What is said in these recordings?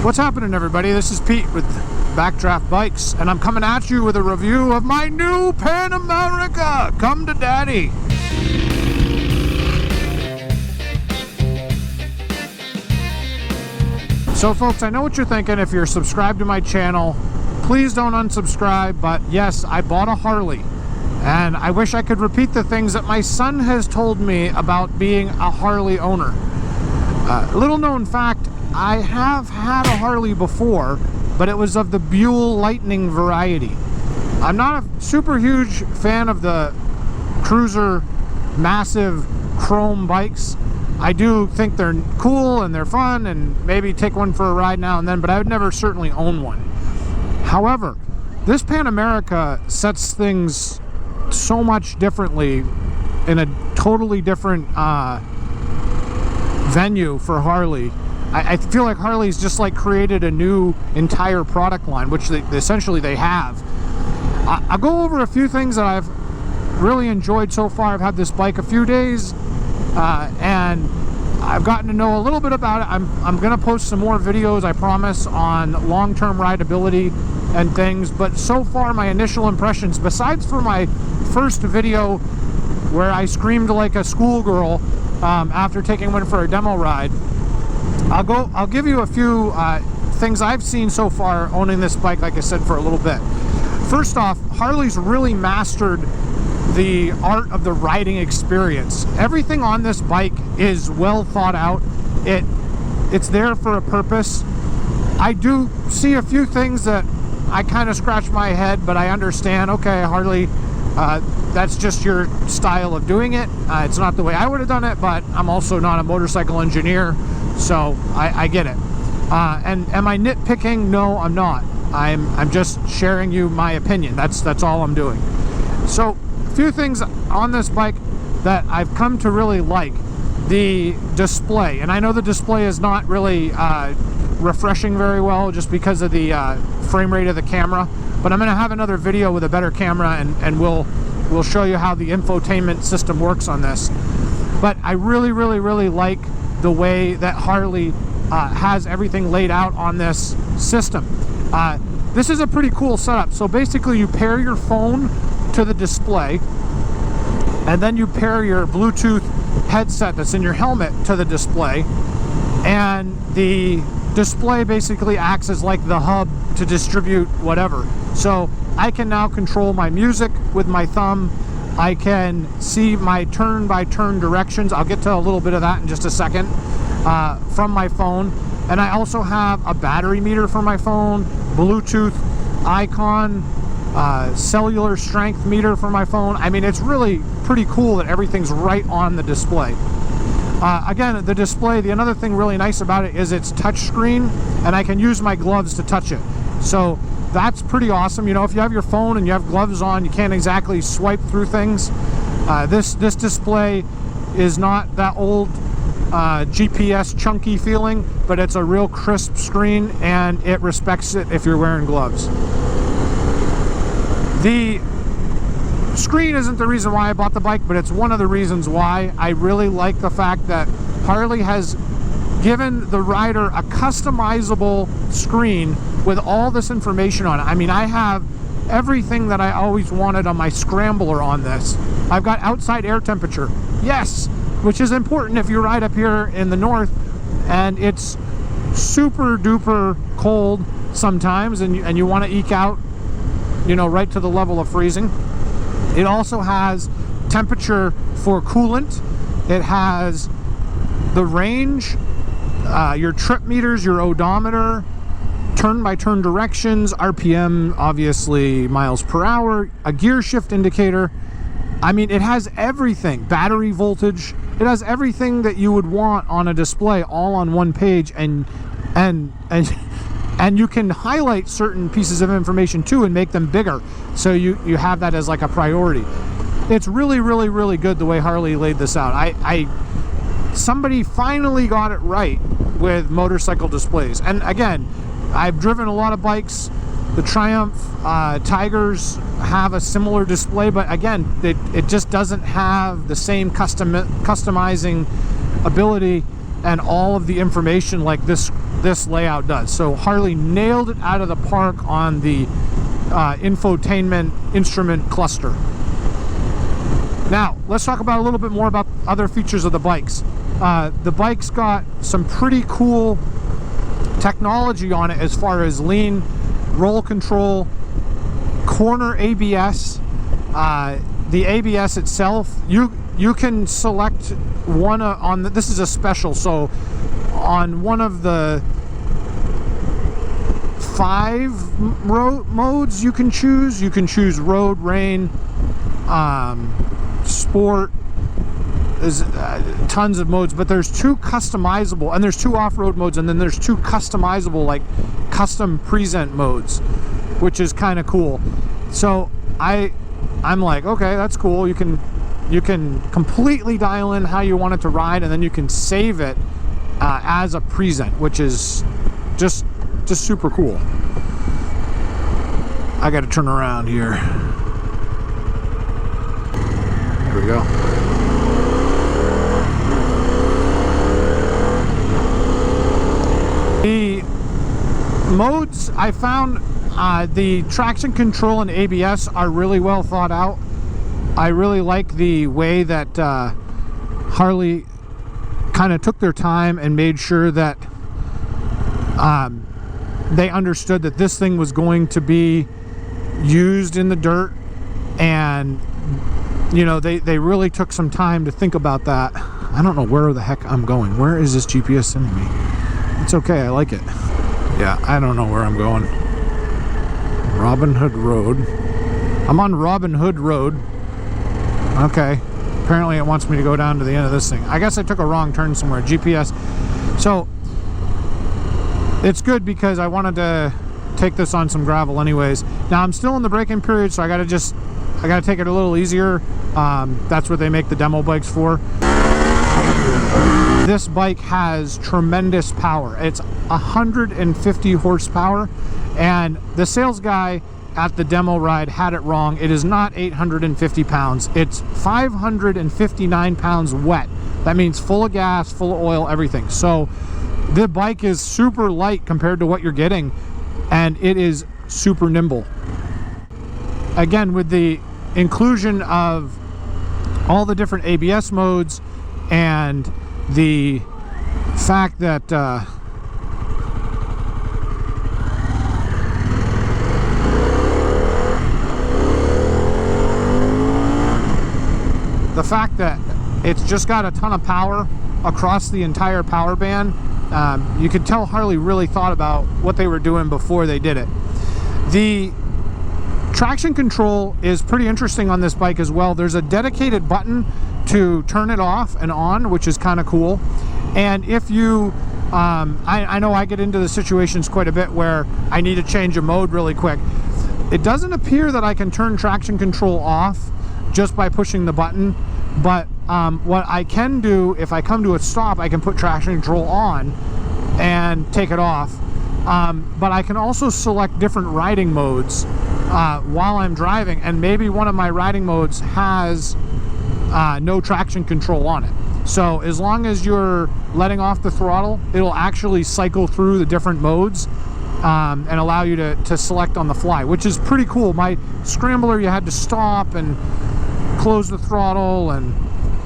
What's happening, everybody? This is Pete with Backdraft Bikes, and I'm coming at you with a review of my new Pan America. Come to daddy. So folks, I know what you're thinking. If you're subscribed to my channel, please don't unsubscribe. But yes, I bought a Harley, and I wish I could repeat the things that my son has told me about being a Harley owner. Little known fact, I have had a Harley before, but it was of the Buell Lightning variety. I'm not a super huge fan of the cruiser massive chrome bikes. I do think they're cool and they're fun, and maybe take one for a ride now and then, but I would never certainly own one. However, this Pan America sets things so much differently in a totally different venue for Harley. I feel like Harley's just like created a new entire product line, which essentially they have. I'll go over a few things that I've really enjoyed so far. I've had this bike a few days, and I've gotten to know a little bit about it. I'm going to post some more videos, I promise, on long-term rideability and things. But so far, my initial impressions, besides for my first video where I screamed like a schoolgirl after taking one for a demo ride, I'll give you a few things I've seen so far owning this bike, like I said, for a little bit. First off, Harley's really mastered the art of the riding experience. Everything on this bike is well thought out. It's there for a purpose. I do see a few things that I kind of scratch my head, but I understand, okay, Harley, that's just your style of doing it. It's not the way I would have done it, but I'm also not a motorcycle engineer, so I get it. And am I nitpicking? No, I'm not. I'm just sharing you my opinion. That's all I'm doing. So a few things on this bike that I've come to really like. The display, and I know the display is not really refreshing very well just because of the frame rate of the camera, but I'm going to have another video with a better camera, and we'll show you how the infotainment system works on this. But I really like the way that Harley has everything laid out on this system. This is a pretty cool setup. So basically you pair your phone to the display, and then you pair your Bluetooth headset that's in your helmet to the display, and the display basically acts as like the hub to distribute whatever. So I can now control my music with my thumb. I can see my turn-by-turn directions. I'll get to a little bit of that in just a second, from my phone. And I also have a battery meter for my phone, Bluetooth icon, cellular strength meter for my phone. I mean, it's really pretty cool that everything's right on the display. Again, the display, another thing really nice about it is it's touchscreen, and I can use my gloves to touch it. So that's pretty awesome. You know, if you have your phone and you have gloves on, you can't exactly swipe through things. This display is not that old GPS chunky feeling, but it's a real crisp screen, and it respects it if you're wearing gloves. The screen isn't the reason why I bought the bike, but it's one of the reasons why. I really like the fact that Harley has given the rider a customizable screen with all this information on it. I mean, I have everything that I always wanted on my scrambler on this. I've got outside air temperature, yes, which is important if you ride up here in the north and it's super duper cold sometimes, and you want to eke out, you know, right to the level of freezing. It also has temperature for coolant. It has the range, your trip meters, your odometer, turn-by-turn directions, RPM, obviously miles per hour, a gear shift indicator. I mean, it has everything. Battery voltage. It has everything that you would want on a display all on one page, and you can highlight certain pieces of information too and make them bigger, so you have that as like a priority. It's really good the way Harley laid this out. Somebody finally got it right with motorcycle displays. And again, I've driven a lot of bikes. The Triumph Tigers have a similar display, but again, it just doesn't have the same customizing ability and all of the information like this this layout does. So Harley nailed it out of the park on the infotainment instrument cluster. Now, let's talk about a little bit more about other features of the bikes. The bike's got some pretty cool technology on it as far as lean, roll control, corner ABS. The ABS itself, you can select one on the, this is a special, so on one of the 5 modes you can choose. You can choose road, rain, sport. There's tons of modes, but there's 2 customizable, and there's 2 off-road modes, and then there's 2 customizable, like custom present modes, which is kind of cool. So I'm like, okay, that's cool. You can completely dial in how you want it to ride, and then you can save it as a present, which is just super cool. I got to turn around here. There we go. The modes I found, the traction control and ABS are really well thought out. I really like the way that Harley kind of took their time and made sure that they understood that this thing was going to be used in the dirt, and you know, they really took some time to think about that. I don't know where the heck I'm going. Where is this GPS sending me? It's okay, I like it. Yeah, I don't know where I'm going. Robin Hood Road. I'm on Robin Hood Road. Okay. Apparently it wants me to go down to the end of this thing. I guess I took a wrong turn somewhere. GPS. So it's good because I wanted to take this on some gravel anyways. Now I'm still in the braking period, so I gotta take it a little easier. That's what they make the demo bikes for. This bike has tremendous power. It's 150 horsepower, and the sales guy at the demo ride had it wrong. It is not 850 pounds. It's 559 pounds wet. That means full of gas, full of oil, everything. So the bike is super light compared to what you're getting, and it is super nimble. Again, with the inclusion of all the different ABS modes and the fact that it's just got a ton of power across the entire power band, you could tell Harley really thought about what they were doing before they did it. The traction control is pretty interesting on this bike as well. There's a dedicated button to turn it off and on, which is kind of cool. And if you I know I get into the situations quite a bit where I need to change a mode really quick. It doesn't appear that I can turn traction control off just by pushing the button, but what I can do, if I come to a stop, I can put traction control on and take it off. But I can also select different riding modes while I'm driving, and maybe one of my riding modes has no traction control on it. So as long as you're letting off the throttle, it'll actually cycle through the different modes and allow you to select on the fly, which is pretty cool. My scrambler, you had to stop and close the throttle and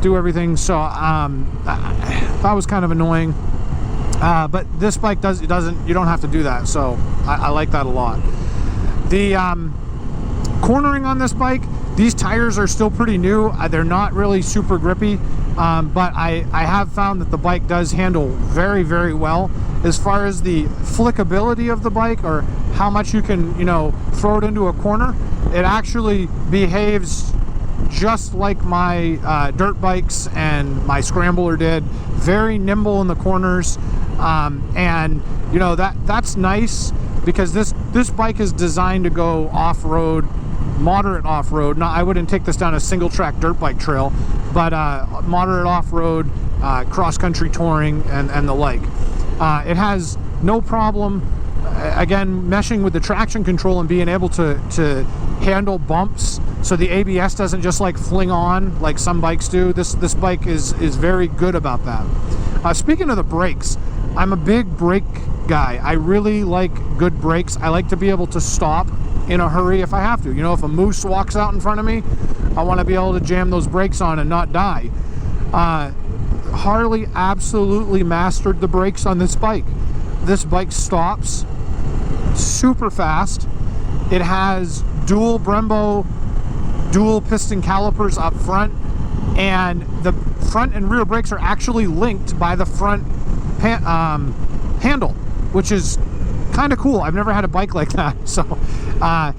do everything, so that was kind of annoying. But this bike you don't have to do that, so I like that a lot. The cornering on this bike, these tires are still pretty new. They're not really super grippy, but I have found that the bike does handle very, very well. As far as the flickability of the bike, or how much you can, throw it into a corner, it actually behaves just like my dirt bikes and my scrambler did. Very nimble in the corners, and that's nice, because this bike is designed to go off-road, moderate off-road. Now, I wouldn't take this down a single track dirt bike trail, but moderate off-road, cross-country touring, and the like. It has no problem, again, meshing with the traction control and being able to handle bumps, so the ABS doesn't just like fling on like some bikes do. This bike is very good about that. Speaking of the brakes, I'm a big brake guy. I really like good brakes. I like to be able to stop in a hurry if I have to. You know, if a moose walks out in front of me, I want to be able to jam those brakes on and not die. Harley absolutely mastered the brakes on this bike. This bike stops super fast. It has dual Brembo, dual piston calipers up front, and the front and rear brakes are actually linked by the front handle, which is kind of cool. I've never had a bike like that. So I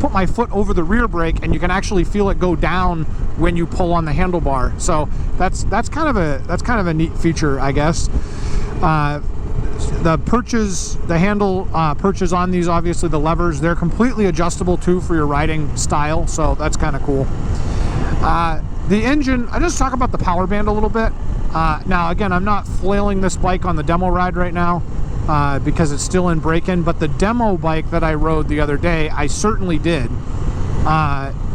put my foot over the rear brake, and you can actually feel it go down when you pull on the handlebar. So that's kind of a neat feature, I guess. The handle perches on these, obviously the levers, they're completely adjustable too for your riding style, so that's kind of cool. The engine, I just talk about the power band a little bit. Now again, I'm not flailing this bike on the demo ride right now because it's still in break-in, but the demo bike that I rode the other day, I certainly did.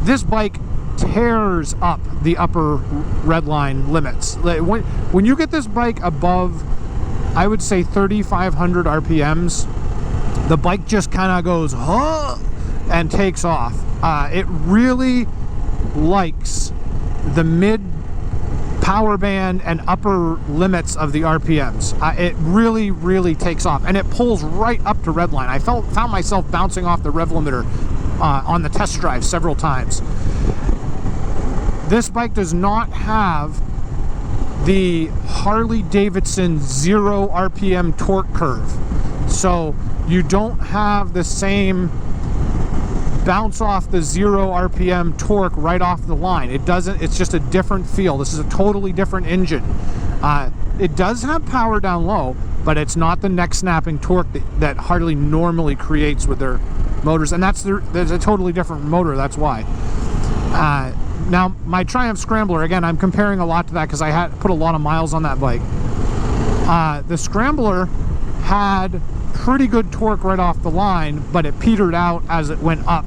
This bike tears up the upper redline limits. When you get this bike above, I would say 3,500 RPMs, the bike just kind of goes, huh, and takes off. It really likes the mid power band and upper limits of the RPMs. It really takes off, and it pulls right up to redline. I found myself bouncing off the rev limiter on the test drive several times. This bike does not have the Harley Davidson 0 RPM torque curve, so you don't have the same bounce off the 0 RPM torque right off the line. It doesn't. It's just a different feel. This is a totally different engine. It does have power down low, but it's not the neck snapping torque that Harley normally creates with their motors, and there's a totally different motor. That's why. Now, my Triumph Scrambler, again, I'm comparing a lot to that because I had put a lot of miles on that bike. The Scrambler had pretty good torque right off the line, but it petered out as it went up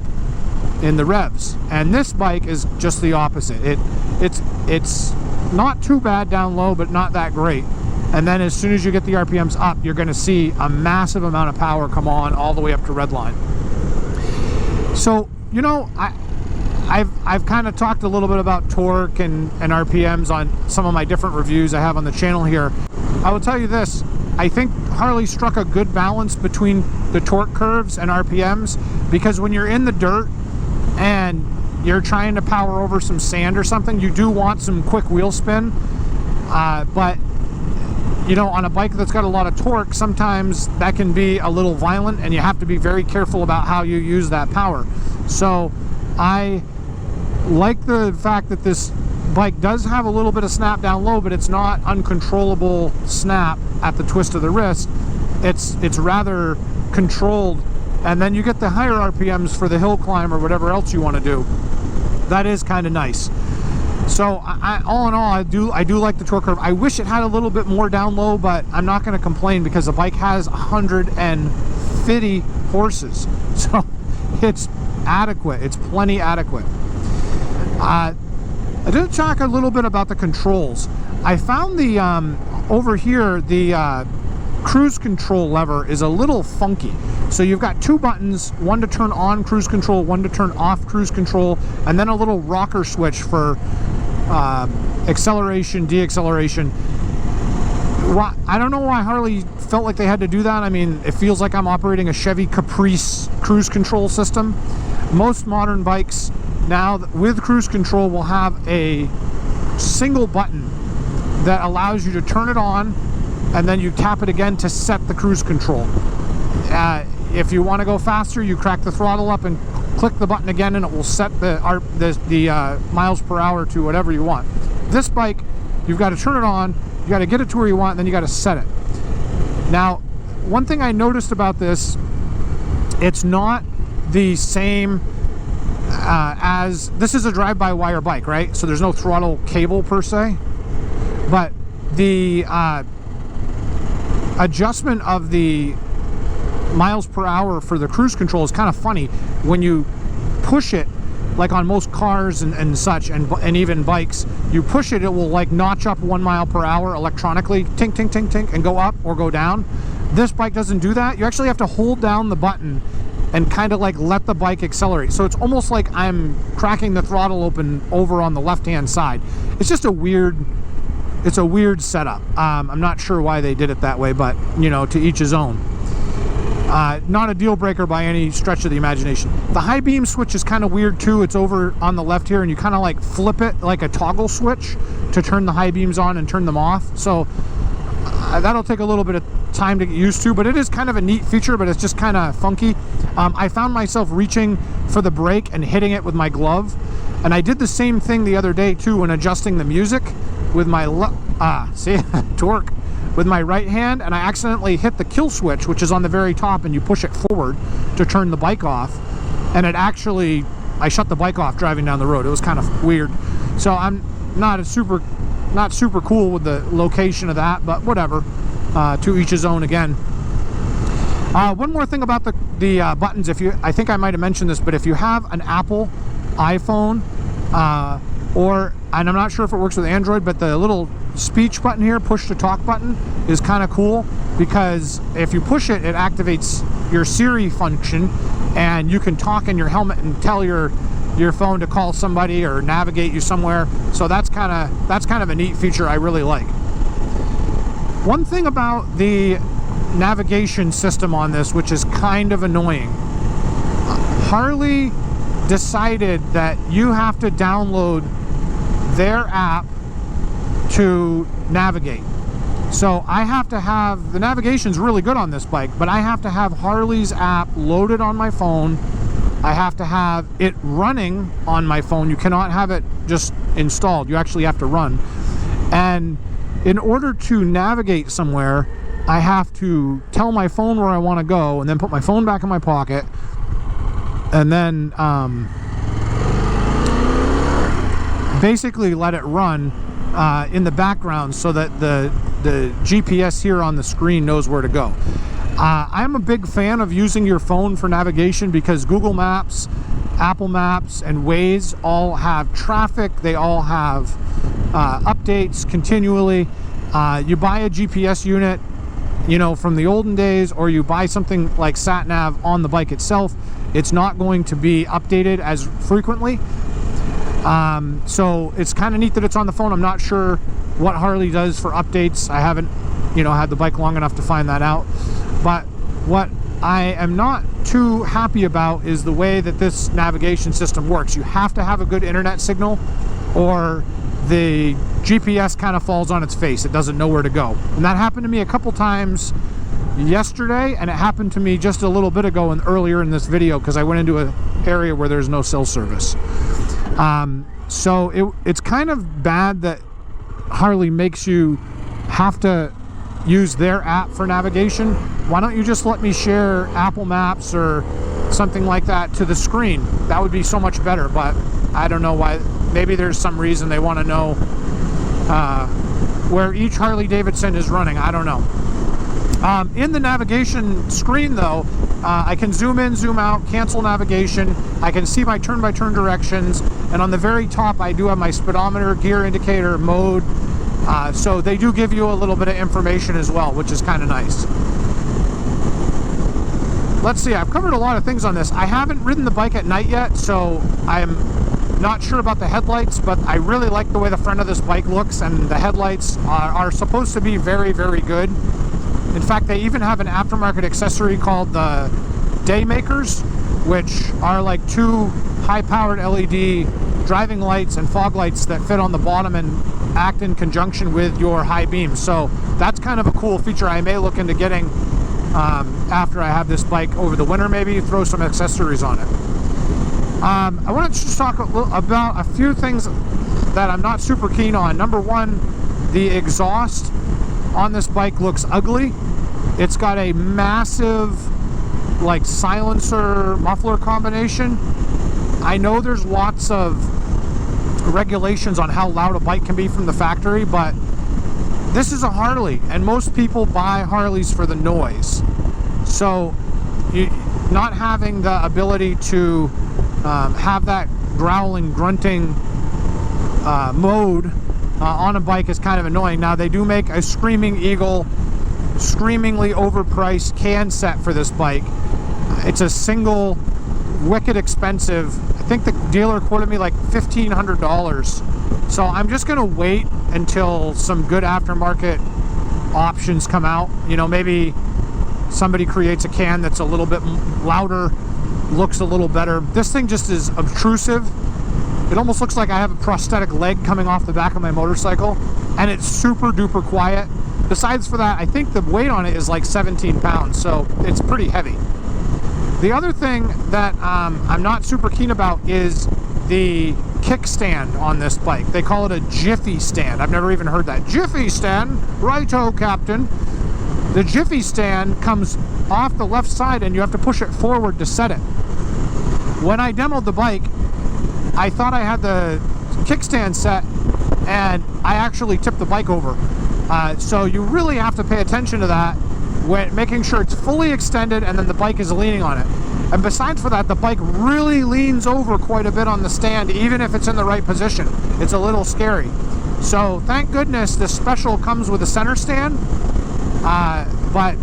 in the revs. And this bike is just the opposite. It's not too bad down low, but not that great. And then as soon as you get the RPMs up, you're going to see a massive amount of power come on all the way up to redline. So, you know, I've kind of talked a little bit about torque and RPMs on some of my different reviews I have on the channel here. I will tell you this, I think Harley struck a good balance between the torque curves and RPMs, because when you're in the dirt and you're trying to power over some sand or something, you do want some quick wheel spin, but you know, on a bike that's got a lot of torque, sometimes that can be a little violent, and you have to be very careful about how you use that power. So I like the fact that this bike does have a little bit of snap down low, but it's not uncontrollable snap at the twist of the wrist. It's rather controlled, and then you get the higher RPMs for the hill climb or whatever else you want to do. That is kind of nice. So all in all, I do like the torque curve. I wish it had a little bit more down low, but I'm not going to complain because the bike has 150 horses, so it's adequate. It's plenty adequate. I did talk a little bit about the controls. I found the over here the cruise control lever is a little funky. So you've got two buttons, one to turn on cruise control, one to turn off cruise control, and then a little rocker switch for acceleration, deacceleration. I don't know why Harley felt like they had to do that. I mean, it feels like I'm operating a Chevy Caprice cruise control system. Most modern bikes now with cruise control will have a single button that allows you to turn it on, and then you tap it again to set the cruise control. If you want to go faster, you crack the throttle up and click the button again, and it will set the miles per hour to whatever you want. This bike, you've got to turn it on, you got to get it to where you want, and then you got to set it. Now, one thing I noticed about this, it's not the same as, this is a drive-by-wire bike, right? So there's no throttle cable per se, but the adjustment of the miles per hour for the cruise control is kind of funny. When you push it, like on most cars and such, and even bikes, you push it, it will like notch up 1 mile per hour electronically, tink, tink, tink, tink, and go up or go down. This bike doesn't do that. You actually have to hold down the button and kind of like let the bike accelerate. So it's almost like I'm cracking the throttle open over on the left-hand side. It's just a weird setup. I'm not sure why they did it that way, but you know, to each his own. Not a deal breaker by any stretch of the imagination. The high beam switch is kind of weird too. It's over on the left here, and you kind of like flip it like a toggle switch to turn the high beams on and turn them off. So that'll take a little bit of time to get used to, but it is kind of a neat feature, but it's just kind of funky. I found myself reaching for the brake and hitting it with my glove, and I did the same thing the other day too when adjusting the music with my torque with my right hand, and I accidentally hit the kill switch, which is on the very top, and you push it forward to turn the bike off, and I shut the bike off driving down the road. It was kind of weird. So I'm not super cool with the location of that, but whatever. To each his own again. One more thing about the buttons. I think I might have mentioned this, but if you have an Apple iPhone, and I'm not sure if it works with Android, but the little speech button here, push to talk button, is kind of cool, because if you push it, it activates your Siri function, and you can talk in your helmet and tell your phone to call somebody or navigate you somewhere. So that's kind of a neat feature I really like. One thing about the navigation system on this, which is kind of annoying, Harley decided that you have to download their app to navigate. So I have to have, the navigation's really good on this bike, but I have to have Harley's app loaded on my phone. I have to have it running on my phone. You cannot have it just installed. You actually have to run. And in order to navigate somewhere, I have to tell my phone where I want to go, and then put my phone back in my pocket, and then basically let it run in the background so that the GPS here on the screen knows where to go. I'm a big fan of using your phone for navigation, because Google Maps, Apple Maps, and Waze all have traffic. They all have updates continually. You buy a GPS unit, you know, from the olden days, or you buy something like SatNav on the bike itself, it's not going to be updated as frequently. So it's kind of neat that it's on the phone. I'm not sure what Harley does for updates. I haven't, you know, had the bike long enough to find that out. But what I am not too happy about is the way that this navigation system works. You have to have a good internet signal, or the GPS kind of falls on its face. It doesn't know where to go. And that happened to me a couple times yesterday, and it happened to me just a little bit ago and earlier in this video, because I went into an area where there's no cell service. So it's kind of bad that Harley makes you have to use their app for navigation. Why don't you just let me share Apple Maps or something like that to the screen? That would be so much better, but I don't know why. Maybe there's some reason they want to know where each Harley Davidson is running. I don't know. In the navigation screen though, I can zoom in, zoom out, cancel navigation. I can see my turn-by-turn directions, and on the very top I do have my speedometer, gear indicator, mode. So they do give you a little bit of information as well, which is kind of nice. Let's see, I've covered a lot of things on this. I haven't ridden the bike at night yet, so I'm not sure about the headlights, but I really like the way the front of this bike looks, and the headlights are supposed to be very, very good. In fact, they even have an aftermarket accessory called the Daymakers, which are like two high-powered LED driving lights and fog lights that fit on the bottom and act in conjunction with your high beams. So that's kind of a cool feature I may look into getting after I have this bike over the winter, maybe throw some accessories on it. I wanted to just talk about a few things that I'm not super keen on. Number one, the exhaust on this bike looks ugly. It's got a massive like silencer muffler combination. I know there's lots of regulations on how loud a bike can be from the factory, but this is a Harley, and most people buy Harleys for the noise. So not having the ability to have that growling, grunting mode on a bike is kind of annoying. Now, they do make a Screaming Eagle, screamingly overpriced can set for this bike. It's a single, wicked expensive. I think the dealer quoted me like $1,500. So I'm just gonna wait until some good aftermarket options come out. You know, maybe somebody creates a can that's a little bit louder, looks a little better. This thing just is obtrusive. It almost looks like I have a prosthetic leg coming off the back of my motorcycle, and it's super duper quiet. Besides for that, I think the weight on it is like 17 pounds, so it's pretty heavy. The other thing that I'm not super keen about is the kickstand on this bike. They call it a Jiffy stand. I've never even heard that. Jiffy stand? Righto, Captain. The Jiffy stand comes off the left side and you have to push it forward to set it. When I demoed the bike, I thought I had the kickstand set and I actually tipped the bike over. So you really have to pay attention to that, when making sure it's fully extended and then the bike is leaning on it. And besides for that, the bike really leans over quite a bit on the stand, even if it's in the right position. It's a little scary. So thank goodness this special comes with a center stand. But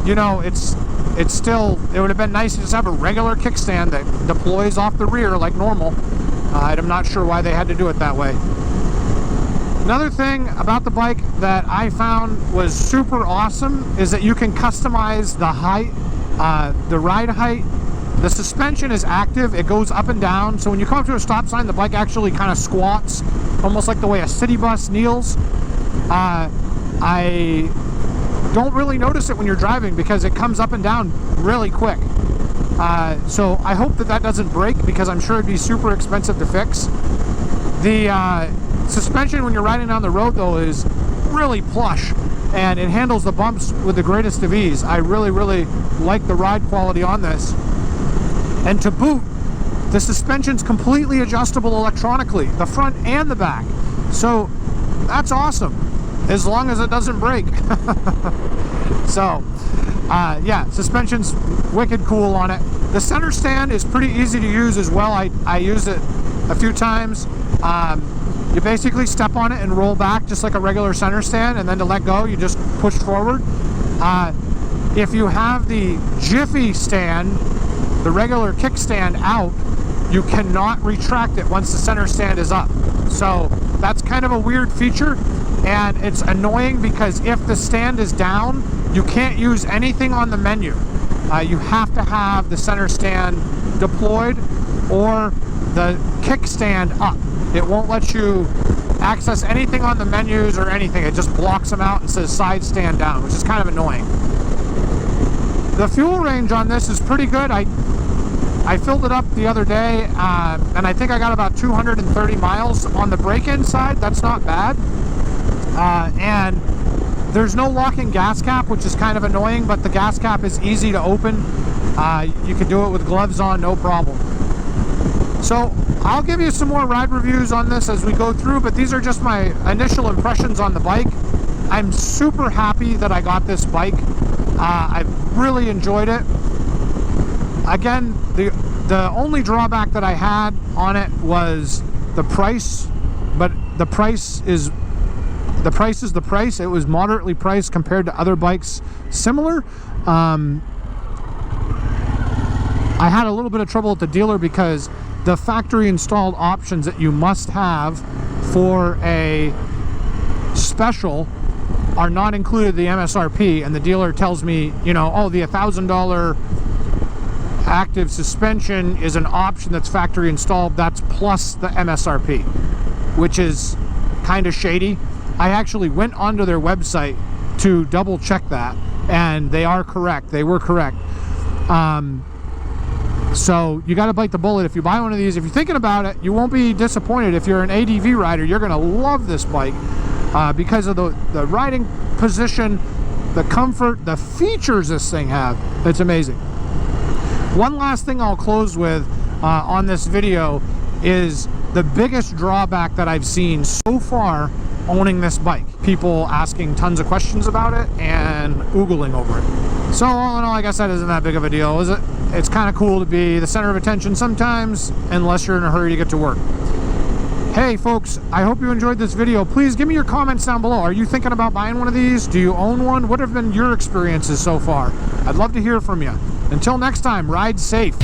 you know, it's still, it would have been nice to just have a regular kickstand that deploys off the rear like normal. I'm not sure why they had to do it that way. Another thing about the bike that I found was super awesome is that you can customize the height, the ride height. The suspension is active, it goes up and down, so when you come up to a stop sign, the bike actually kind of squats, almost like the way a city bus kneels. I don't really notice it when you're driving because it comes up and down really quick. So I hope that doesn't break, because I'm sure it'd be super expensive to fix. The suspension when you're riding down the road though is really plush, and it handles the bumps with the greatest of ease. I really like the ride quality on this. And to boot, the suspension's completely adjustable electronically, the front and the back. So that's awesome, as long as it doesn't break. So yeah, suspension's wicked cool on it. The center stand is pretty easy to use as well. I used it a few times. You basically step on it and roll back just like a regular center stand, and then to let go, you just push forward. If you have the Jiffy stand, the regular kickstand out, you cannot retract it once the center stand is up. So that's kind of a weird feature, and it's annoying because if the stand is down, you can't use anything on the menu. You have to have the center stand deployed or the kickstand up. It won't let you access anything on the menus or anything. It just blocks them out and says side stand down, which is kind of annoying. The fuel range on this is pretty good. I filled it up the other day, and I think I got about 230 miles on the break-in side. That's not bad. And there's no locking gas cap, which is kind of annoying, but the gas cap is easy to open. You can do it with gloves on, no problem. So I'll give you some more ride reviews on this as we go through, but these are just my initial impressions on the bike. I'm super happy that I got this bike. I've really enjoyed it. Again, the only drawback that I had on it was the price, but the price is the price. It was moderately priced compared to other bikes similar. I had a little bit of trouble at the dealer because the factory installed options that you must have for a special are not included in the MSRP, and the dealer tells me, you know, oh, the $1,000 active suspension is an option that's factory installed, that's plus the MSRP, which is kind of shady. I actually went onto their website to double check that, and they are correct. They were correct. So you got to bite the bullet if you buy one of these. If you're thinking about it, you won't be disappointed. If you're an ADV rider, you're going to love this bike because of the riding position, the comfort, the features this thing have. It's amazing. One last thing I'll close with on this video is the biggest drawback that I've seen so far owning this bike. People asking tons of questions about it and oogling over it. So all in all, like I said, isn't that big of a deal, is it? it's kind of cool to be the center of attention sometimes, unless you're in a hurry to get to work. Hey folks, I hope you enjoyed this video. Please give me your comments down below. Are you thinking about buying one of these? Do you own one? What have been your experiences so far? I'd love to hear from you. Until next time, ride safe.